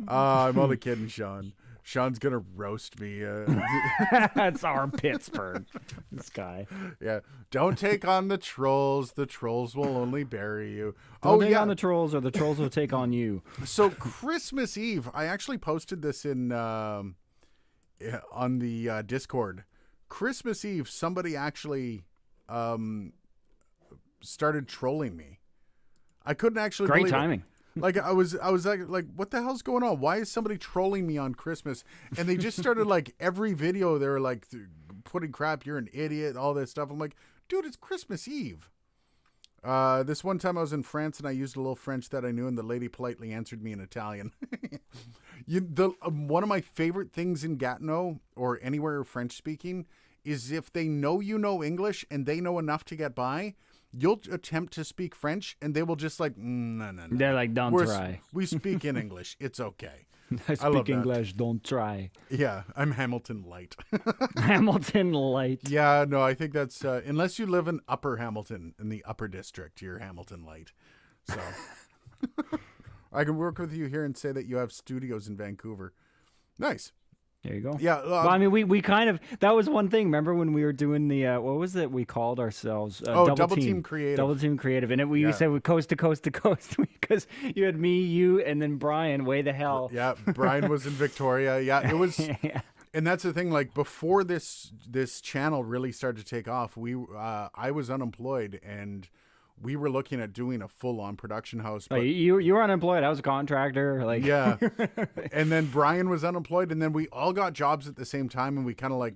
[SPEAKER 1] only kidding, Sean. Sean's going to roast me.
[SPEAKER 2] That's our Pittsburgh. This guy.
[SPEAKER 1] Yeah. Don't take on the trolls. The trolls will only bury you.
[SPEAKER 2] Don't take on the trolls or the trolls will take on you.
[SPEAKER 1] So Christmas Eve, I actually posted this on the Discord. Christmas Eve, somebody actually started trolling me. I couldn't actually
[SPEAKER 2] Great
[SPEAKER 1] believe
[SPEAKER 2] timing.
[SPEAKER 1] It. Like I was like, what the hell's going on? Why is somebody trolling me on Christmas? And they just started like every video. They were like putting crap. You're an idiot. All this stuff. I'm like, dude, it's Christmas Eve. This one time I was in France and I used a little French that I knew, and the lady politely answered me in Italian. One of my favorite things in Gatineau or anywhere French speaking is if they know you know English and they know enough to get by. You'll attempt to speak French, and they will just like, no.
[SPEAKER 2] They're like, don't try.
[SPEAKER 1] We speak in English. It's okay.
[SPEAKER 2] I speak English. Don't try.
[SPEAKER 1] Yeah, I'm Hamilton Light.
[SPEAKER 2] Hamilton Light.
[SPEAKER 1] Yeah, no, I think that's, unless you live in Upper Hamilton, in the Upper District, you're Hamilton Light. So I can work with you here and say that you have studios in Vancouver. Nice.
[SPEAKER 2] There you go.
[SPEAKER 1] Yeah.
[SPEAKER 2] Well, I mean, we kind of, that was one thing. Remember when we were doing the, what was it we called ourselves?
[SPEAKER 1] Double Team Creative.
[SPEAKER 2] Double Team Creative. And we said we coast to coast to coast because you had me, you, and then Brian way the hell.
[SPEAKER 1] Yeah, Brian was in Victoria. Yeah, it was, And that's the thing. Like before this channel really started to take off, I was unemployed and we were looking at doing a full-on production house. But
[SPEAKER 2] you were unemployed. I was a contractor. Like
[SPEAKER 1] yeah, and then Brian was unemployed, and then we all got jobs at the same time, and we kind of like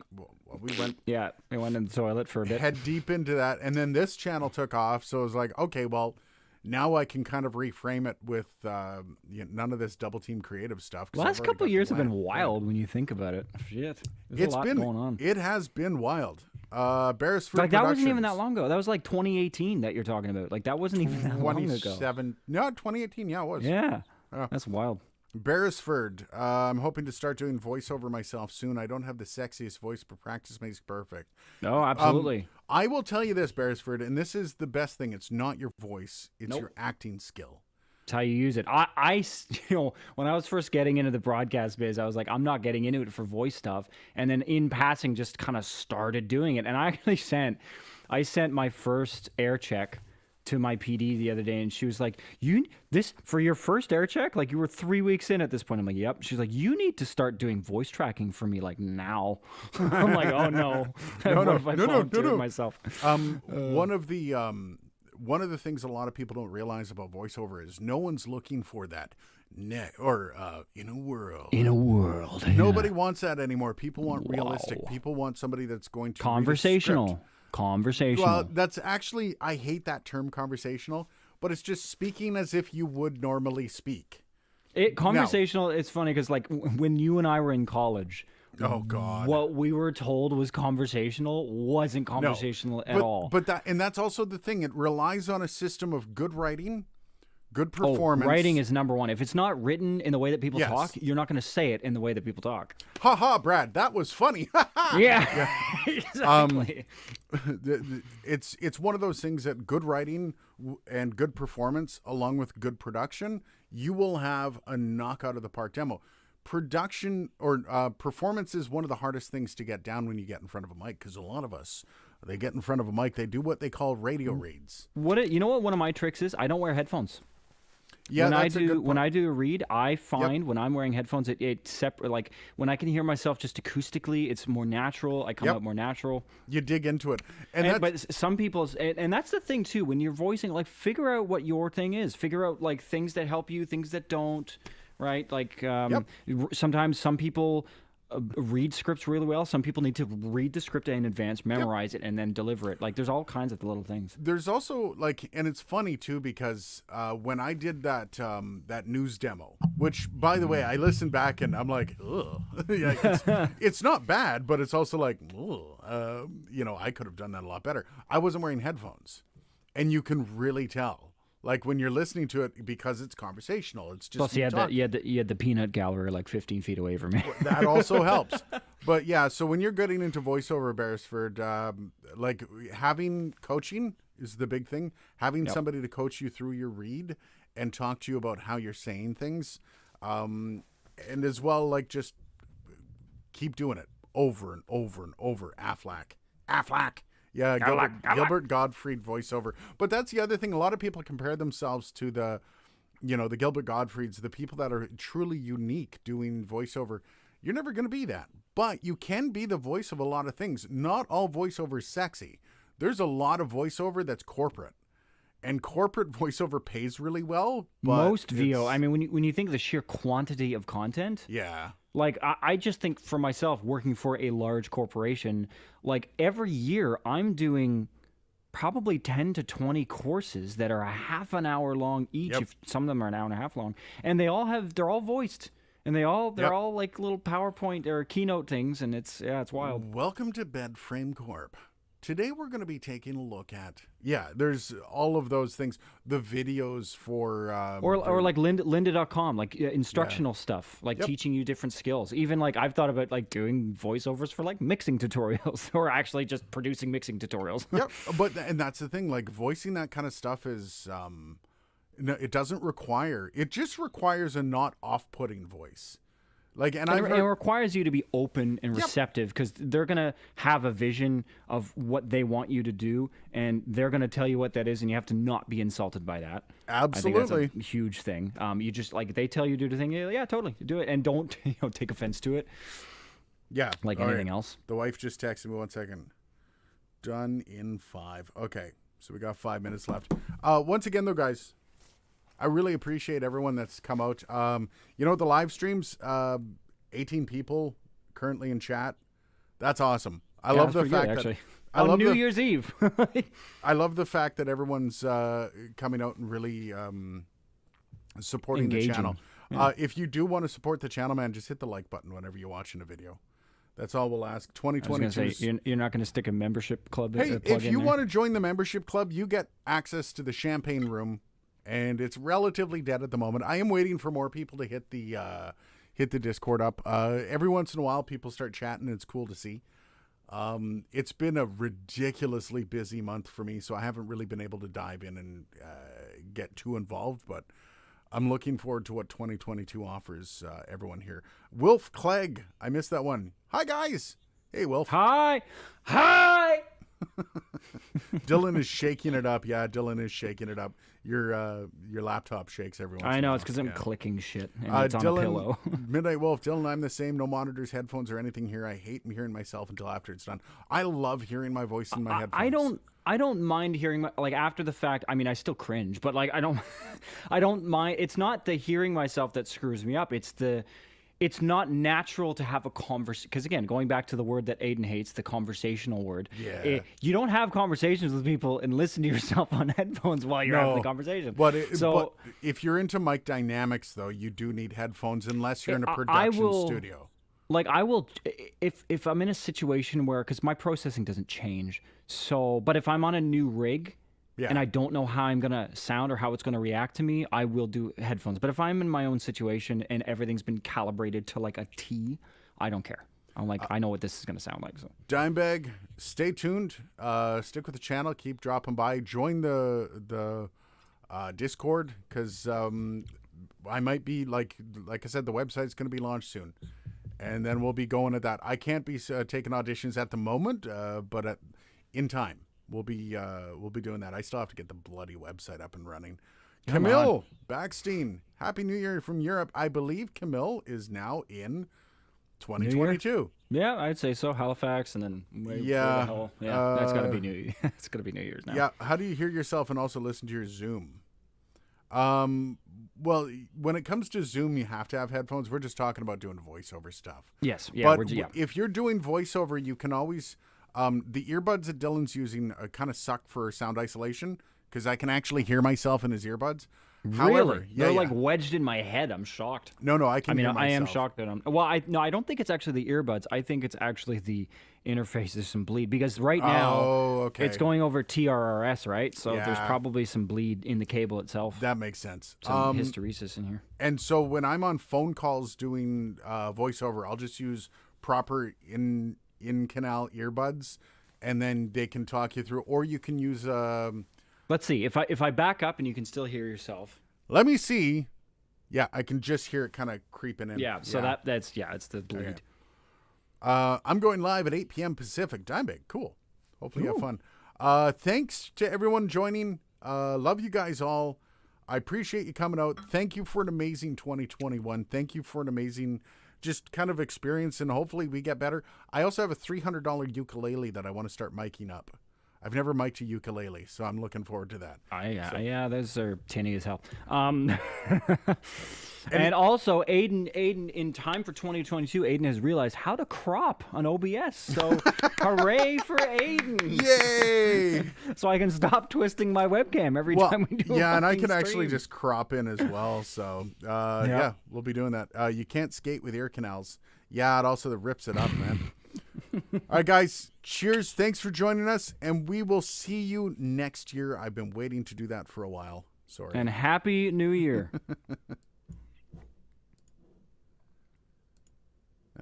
[SPEAKER 1] we went
[SPEAKER 2] we went in the toilet for a bit.
[SPEAKER 1] head deep into that, and then this channel took off. So it was like, okay, well, now I can kind of reframe it with none of this double team creative stuff.
[SPEAKER 2] Last couple of years have been wild when you think about it. Shit, there's a lot going on.
[SPEAKER 1] It has been wild. Beresford
[SPEAKER 2] like that wasn't even that long ago. That was like 2018 that you're talking about. Like that wasn't even that long ago.
[SPEAKER 1] 2018. Yeah, it was.
[SPEAKER 2] Yeah, that's wild.
[SPEAKER 1] Beresford. I'm hoping to start doing voiceover myself soon. I don't have the sexiest voice, but practice makes perfect.
[SPEAKER 2] Oh, absolutely.
[SPEAKER 1] I will tell you this, Beresford, and this is the best thing. It's not your voice. It's your acting skill.
[SPEAKER 2] It's how you use it. I when I was first getting into the broadcast biz, I was like, I'm not getting into it for voice stuff. And then in passing, just kind of started doing it. And I actually sent my first air check to my PD the other day, and she was like, this for your first air check? Like you were 3 weeks in at this point. I'm like, yep. She's like, you need to start doing voice tracking for me like now. I'm like, oh no. No, myself.
[SPEAKER 1] One of the things a lot of people don't realize about voiceover is no one's looking for that in a world.
[SPEAKER 2] In a world.
[SPEAKER 1] Nobody wants that anymore. People want realistic. People want somebody that's going to
[SPEAKER 2] conversational.
[SPEAKER 1] Well, that's actually, I hate that term conversational, but it's just speaking as if you would normally speak.
[SPEAKER 2] Conversational, it's funny because like when you and I were in college,
[SPEAKER 1] oh God,
[SPEAKER 2] what we were told was conversational wasn't conversational at all.
[SPEAKER 1] But that's also the thing. It relies on a system of good writing, good performance.
[SPEAKER 2] Writing is number one. If it's not written in the way that people talk, you're not going to say it in the way that people talk.
[SPEAKER 1] Ha ha, Brad, that was funny.
[SPEAKER 2] Yeah. Exactly.
[SPEAKER 1] It's one of those things that good writing and good performance, along with good production, you will have a knockout of the park demo. Production or performance is one of the hardest things to get down when you get in front of a mic, because a lot of us, they get in front of a mic, they do what they call radio reads.
[SPEAKER 2] You know what one of my tricks is? I don't wear headphones.
[SPEAKER 1] Yeah,
[SPEAKER 2] when I do a read, I find when I'm wearing headphones, it separate. Like when I can hear myself just acoustically, it's more natural. I come out more natural.
[SPEAKER 1] You dig into it,
[SPEAKER 2] but some people's and that's the thing too. When you're voicing, like figure out what your thing is. Figure out like things that help you, things that don't. Right? Like sometimes some people read scripts really well. Some people need to read the script in advance, memorize it, and then deliver it. Like there's all kinds of little things.
[SPEAKER 1] There's also like, and it's funny too, because when I did that news demo, which by the way, I listened back and I'm like, ugh. It's not bad, but it's also like, ugh. I could have done that a lot better. I wasn't wearing headphones, and you can really tell. Like when you're listening to it, because it's conversational, it's just.
[SPEAKER 2] Plus, you had the peanut gallery like 15 feet away from me.
[SPEAKER 1] That also helps. But yeah, so when you're getting into voiceover, Beresford, like having coaching is the big thing. Having somebody to coach you through your read and talk to you about how you're saying things, and as well, like just keep doing it over and over and over. Affleck. Yeah, Gilbert Gottfried voiceover. But that's the other thing. A lot of people compare themselves to the Gilbert Gottfrieds, the people that are truly unique doing voiceover. You're never going to be that. But you can be the voice of a lot of things. Not all voiceover is sexy. There's a lot of voiceover that's corporate. And corporate voiceover pays really well. But
[SPEAKER 2] most VO, I mean, when you think of the sheer quantity of content.
[SPEAKER 1] Yeah.
[SPEAKER 2] Like, I just think for myself, working for a large corporation, like every year I'm doing probably 10 to 20 courses that are a half an hour long each. If some of them are an hour and a half long. And they're all voiced. And they're all like little PowerPoint or keynote things. And it's wild.
[SPEAKER 1] Welcome to Bedframe Corp. Today we're going to be taking a look at, there's all of those things, the videos for...
[SPEAKER 2] or like lynda.com, like instructional stuff, like teaching you different skills. Even like I've thought about like doing voiceovers for like mixing tutorials or actually just producing mixing tutorials.
[SPEAKER 1] And that's the thing, like voicing that kind of stuff is, no, it doesn't require, it just requires a not off-putting voice. Like, and it
[SPEAKER 2] requires you to be open and receptive because they're going to have a vision of what they want you to do, and they're going to tell you what that is, and you have to not be insulted by that.
[SPEAKER 1] Absolutely.
[SPEAKER 2] I think that's a huge thing. You just, like, they tell you to do the thing, yeah, totally, do it, and don't take offense to it.
[SPEAKER 1] Yeah.
[SPEAKER 2] like
[SPEAKER 1] all
[SPEAKER 2] anything
[SPEAKER 1] right.
[SPEAKER 2] else.
[SPEAKER 1] The wife just texted me 1 second. Done in 5. Okay. So we got 5 minutes left. Once again, though, guys, I really appreciate everyone that's come out. The live streams, 18 people currently in chat. That's awesome. I love the fact that
[SPEAKER 2] actually.
[SPEAKER 1] I love
[SPEAKER 2] New Year's Eve.
[SPEAKER 1] I love the fact that everyone's coming out and really supporting
[SPEAKER 2] Engaging.
[SPEAKER 1] the channel.
[SPEAKER 2] Yeah.
[SPEAKER 1] If you do want to support the channel, man, just hit the like button whenever you're watching a video. That's all we'll ask.
[SPEAKER 2] I was
[SPEAKER 1] 2022.
[SPEAKER 2] gonna say, you're not going to stick a membership club.
[SPEAKER 1] Hey,
[SPEAKER 2] plug
[SPEAKER 1] if
[SPEAKER 2] in
[SPEAKER 1] you
[SPEAKER 2] there?
[SPEAKER 1] want to join the membership club, you get access to the champagne room, and it's relatively dead at the moment. I am waiting for more people to hit the Discord up. Every once in a while, people start chatting. And it's cool to see. It's been a ridiculously busy month for me, so I haven't really been able to dive in and get too involved, but I'm looking forward to what 2022 offers everyone here. Wilf Clegg, I missed that one. Hi, guys. Hey, Wilf.
[SPEAKER 2] Hi.
[SPEAKER 1] Dylan is shaking it up. Yeah, Dylan is shaking it up. Your laptop shakes every once in a while.
[SPEAKER 2] I know, it's because I'm clicking shit and it's on
[SPEAKER 1] Dylan,
[SPEAKER 2] a pillow.
[SPEAKER 1] Midnight Wolf, Dylan, I'm the same. No monitors, headphones, or anything here. I hate hearing myself until after it's done. I love hearing my voice in my headphones.
[SPEAKER 2] I don't mind hearing like after the fact. I mean, I still cringe, but like I don't mind. It's not the hearing myself that screws me up. It's not natural to have a conversation. Because again, going back to the word that Aiden hates, the conversational word.
[SPEAKER 1] Yeah.
[SPEAKER 2] You don't have conversations with people and listen to yourself on headphones while you're having the conversation.
[SPEAKER 1] But if you're into mic dynamics, though, you do need headphones unless you're in a production studio.
[SPEAKER 2] Like I will, if I'm in a situation where, because my processing doesn't change. So, but if I'm on a new rig, and I don't know how I'm going to sound or how it's going to react to me, I will do headphones. But if I'm in my own situation and everything's been calibrated to like a T, I don't care. I'm like, I know what this is going to sound like. So
[SPEAKER 1] Dimebag, stay tuned. Stick with the channel. Keep dropping by. Join the Discord, because I might be, like I said, the website's going to be launched soon. And then we'll be going at that. I can't be taking auditions at the moment, but in time. We'll be doing that. I still have to get the bloody website up and running. Camille Backstein, Happy New Year from Europe. I believe Camille is now in 2022.
[SPEAKER 2] yeah, I'd say so. Halifax, and then where the hell? That's got to be New. It's got to be New Year's now.
[SPEAKER 1] Yeah. How do you hear yourself and also listen to your Zoom? Well, when it comes to Zoom, you have to have headphones. We're just talking about doing voiceover stuff.
[SPEAKER 2] Yes. Yeah.
[SPEAKER 1] But if you're doing voiceover, you can always. The earbuds that Dylan's using kind of suck for sound isolation, because I can actually hear myself in his earbuds.
[SPEAKER 2] Really?
[SPEAKER 1] However,
[SPEAKER 2] They're like wedged in my head. I'm shocked.
[SPEAKER 1] No, I can. hear myself.
[SPEAKER 2] I am shocked that I'm. Well, I don't think it's actually the earbuds. I think it's actually the interface. There's some bleed, because right now it's going over TRRS, right? So there's probably some bleed in the cable itself.
[SPEAKER 1] That makes sense.
[SPEAKER 2] Some hysteresis in here.
[SPEAKER 1] And so when I'm on phone calls doing voiceover, I'll just use proper in-canal earbuds, and then they can talk you through. Or you can use.
[SPEAKER 2] Let's see if I back up and you can still hear yourself.
[SPEAKER 1] Let me see. Yeah, I can just hear it kind of creeping in.
[SPEAKER 2] Yeah, so that's it's the bleed.
[SPEAKER 1] Okay. I'm going live at 8 p.m. Pacific. Dimebag, cool. Hopefully you have fun. Thanks to everyone joining. Love you guys all. I appreciate you coming out. Thank you for an amazing 2021. Thank you for an amazing just kind of experience, and hopefully we get better. I also have a $300 ukulele that I want to start miking up. I've never mic'd a ukulele, so I'm looking forward to that.
[SPEAKER 2] Yeah, those are tinny as hell. And also, Aiden, in time for 2022, Aiden has realized how to crop on OBS. So, hooray for Aiden!
[SPEAKER 1] Yay!
[SPEAKER 2] So I can stop twisting my webcam every time we do.
[SPEAKER 1] Yeah, and I can actually just crop in as well. So, we'll be doing that. You can't skate with ear canals. Yeah, it also rips it up, man. All right, guys. Cheers. Thanks for joining us, and we will see you next year. I've been waiting to do that for a while. Sorry.
[SPEAKER 2] And Happy New Year.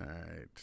[SPEAKER 1] All right.